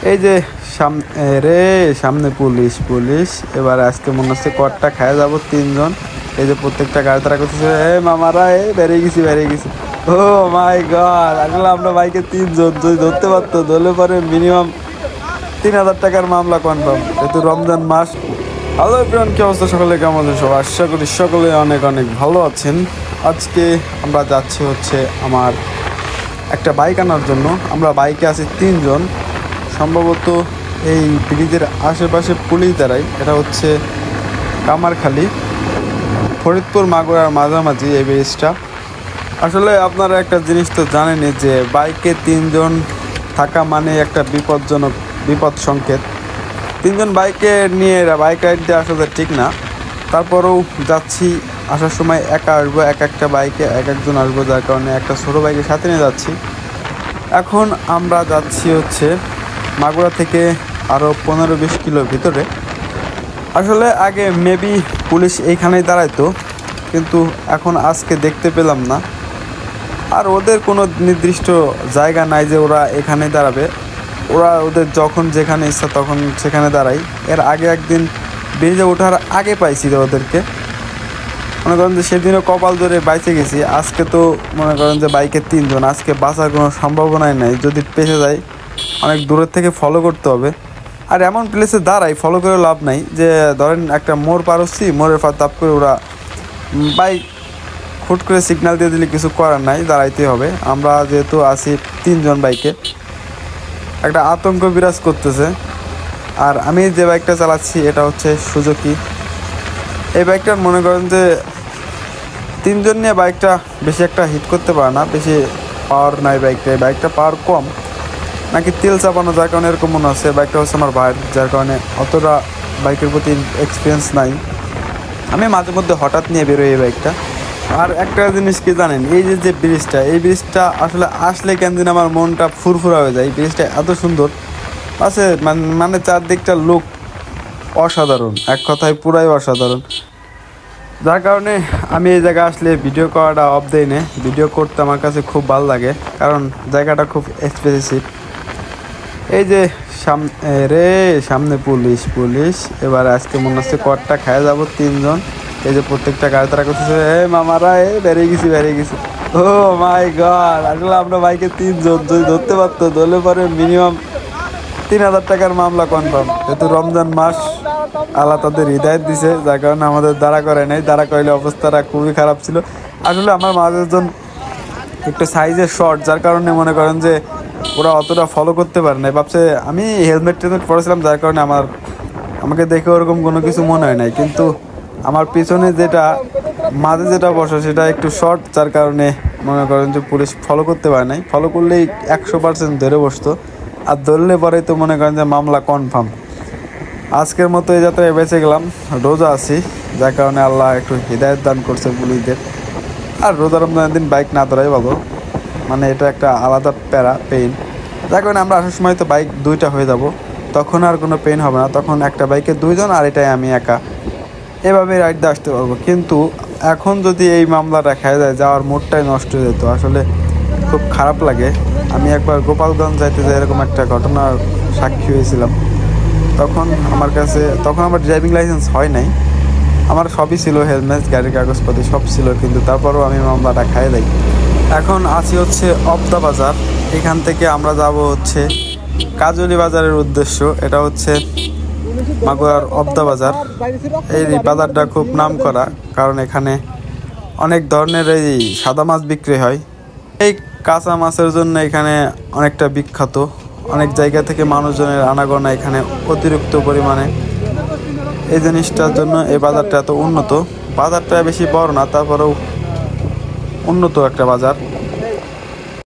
এই যে সামনে পুলিশ পুলিশ। এবার আজকে মনে হচ্ছে কটটা খায় যাবো তিনজন। এই যে প্রত্যেকটা গাড়ি তারা করতেছে মামারা বেরিয়ে গেছি। ও মাই গড, আসলে আমরা বাইকে তিনজন, যদি ধরতে পারতো ধরলে পরে মিনিমাম 3,000 টাকার মামলা কনফার্ম, যেহেতু রমজান মাস। হ্যালো এভরিওয়ান, কি অবস্থা? সকলে কেমন আছেন? সব আশা করি সকলে অনেক অনেক ভালো আছেন। আজকে আমরা যাচ্ছি হচ্ছে আমার একটা বাইক আনার জন্য। আমরা বাইকে আছি তিনজন, সম্ভবত এই ব্রিজের আশেপাশে পুলিশ দাঁড়ায়। এটা হচ্ছে কামারখালী, ফরিদপুর মাগুরার মাঝামাঝি এই ব্রিজটা। আসলে আপনারা একটা জিনিস তো জানেনই যে বাইকে তিনজন থাকা মানে একটা বিপদ সংকেত। তিনজন বাইকে নিয়ে বাইক রাইড দিয়ে আসলে ঠিক না। তারপরেও যাচ্ছি, আসার সময় একা আসবো, একটা বাইকে একজন আসবো, যার কারণে একটা ছোটো বাইকের সাথে নিয়ে যাচ্ছি। এখন আমরা যাচ্ছি হচ্ছে মাগুরা থেকে আরও 15-20 কিলোর ভিতরে। আসলে আগে মেবি পুলিশ এইখানেই দাঁড়াইতো, কিন্তু এখন আজকে দেখতে পেলাম না। আর ওদের কোনো নির্দিষ্ট জায়গা নাই যে ওরা এখানে দাঁড়াবে। ওরা ওদের যখন যেখানে ইচ্ছা তখন সেখানে দাঁড়ায়। এর আগে একদিন ব্রিজে ওঠার আগে পাইছি ওদেরকে। মনে করেন যে সেদিনও কপাল ধরে বাইচে গেছি। আজকে তো মনে করেন যে বাইকে তিনজন, আজকে বাঁচার কোনো সম্ভাবনাই নাই। যদি পেছে যায় অনেক দূরের থেকে ফলো করতে হবে। আর এমন প্লেসে দাঁড়াই ফলো করে লাভ নাই, যে ধরেন একটা মোড় পার হচ্ছি, মোড়ের পর তাপ করে ওরা বাইক হুট করে সিগন্যাল দিয়ে দিলে কিছু করার নাই, দাঁড়াইতে হবে। আমরা যেহেতু আছি তিনজন বাইকে, একটা আতঙ্ক বিরাজ করতেছে। আর আমি যে বাইকটা চালাচ্ছি এটা হচ্ছে সুজুকি। এই বাইকটার মনে করেন যে তিনজন নিয়ে বাইকটা বেশি একটা হিট করতে পারে না, বেশি পাওয়ার নাই বাইকটা। এই বাইকটা পাওয়ার কম, নাকি তেল চাপানো, যার কারণে এরকম মনে হচ্ছে। বাইকটা হচ্ছে আমার ভাইয়ের, যার কারণে অতটা বাইকের প্রতি এক্সপিরিয়েন্স নাই। আমি মাঝে মধ্যে হঠাৎ নিয়ে বেরোই এই বাইকটা। আর একটা জিনিস কি জানেন, এই যে ব্রিজটা, এই ব্রিজটা আসলে আসলে কেন দিন আমার মনটা ফুরফুরা হয়ে যায়। এই ব্রিজটা এত সুন্দর আছে, মানে চারদিকটা লুক অসাধারণ, এক কথায় পুরাই অসাধারণ। যার কারণে আমি এই জায়গায় আসলে ভিডিও করাটা অফ দেই না। ভিডিও করতে আমার কাছে খুব ভালো লাগে, কারণ জায়গাটা খুব এক্সপেন্সিভ। এই যে সামনে পুলিশ। এবার আজকে মনে হচ্ছে কটটা খায় যাবো তিনজন। এই যে প্রত্যেকটা গাড়ি তারা করতেছে মামারা বেরিয়ে গেছি। ও মাই গড, আসলে আমরা বাইকে তিনজন, যদি ধরতে পারতো ধরলে পরে মিনিমাম 3,000 টাকার মামলা কনফার্ম, যেহেতু রমজান মাস। আল্লাহ তাদের হৃদায়ত দিছে, যার কারণে আমাদের দাঁড়া করে নাই। দাঁড়া করাইলে অবস্থাটা খুবই খারাপ ছিল। আসলে আমার মানুষজন একটু সাইজের শর্ট, যার কারণে মনে করেন যে ওরা অতটা ফলো করতে পারে না। ভাবছে আমি হেলমেট পরেছিলাম, যার কারণে আমাকে দেখে ওরকম কোনো কিছু মনে হয় নাই। কিন্তু আমার পিছনে মাঝে যেটা বসে সেটা একটু শর্ট, যার কারণে মনে করেন যে পুলিশ ফলো করতে পারে নাই। ফলো করলেই 100% ধরে বসতো, আর ধরলে পরে তো মনে করেন যে মামলা কনফার্ম। আজকের মতো এই যাত্রায় বেঁচে গেলাম। রোজা আছি, যার কারণে আল্লাহ একটু হৃদায়ত দান করছে পুলিশদের। আর রোজা রমজানের দিন বাইক না ধরাই ভালো, মানে এটা একটা আলাদা পেইন। যার কারণে আমরা আসার সময় তো বাইক দুইটা হয়ে যাব, তখন আর কোনো পেইন হবে না। তখন একটা বাইকে দুইজন, আর এটাই আমি একা, এভাবে রাইড দিয়ে আসতে পারবো। কিন্তু এখন যদি এই মামলাটা খেয়ে যায়, যাওয়ার মোড়টাই নষ্ট হয়ে যেত। আসলে খুব খারাপ লাগে। আমি একবার গোপালগঞ্জ যাইতে যাই এরকম একটা ঘটনার সাক্ষী হয়েছিলাম। তখন আমার ড্রাইভিং লাইসেন্স হয় নাই, আমার সবই ছিল, হেলমেট, গাড়ির কাগজপাতি সব ছিল, কিন্তু তারপরেও আমি মামলাটা খাইয়ে দেই। এখন আছি হচ্ছে অবদা বাজার। এখান থেকে আমরা যাব হচ্ছে কাজলি বাজারের উদ্দেশ্য। এটা হচ্ছে মাগুরার অবদা বাজার। এই বাজারটা খুব নাম করা, কারণ এখানে অনেক ধরনের এই সাদা মাছ বিক্রি হয়। এই কাঁচা মাছের জন্য এখানে অনেকটা বিখ্যাত। অনেক জায়গা থেকে মানুষজনের আনাগোনা এখানে অতিরিক্ত পরিমাণে। এই জিনিসটার জন্য এই বাজারটা এত উন্নত। বাজারটা বেশি বড় না, তারপরেও উন্নত একটা বাজার।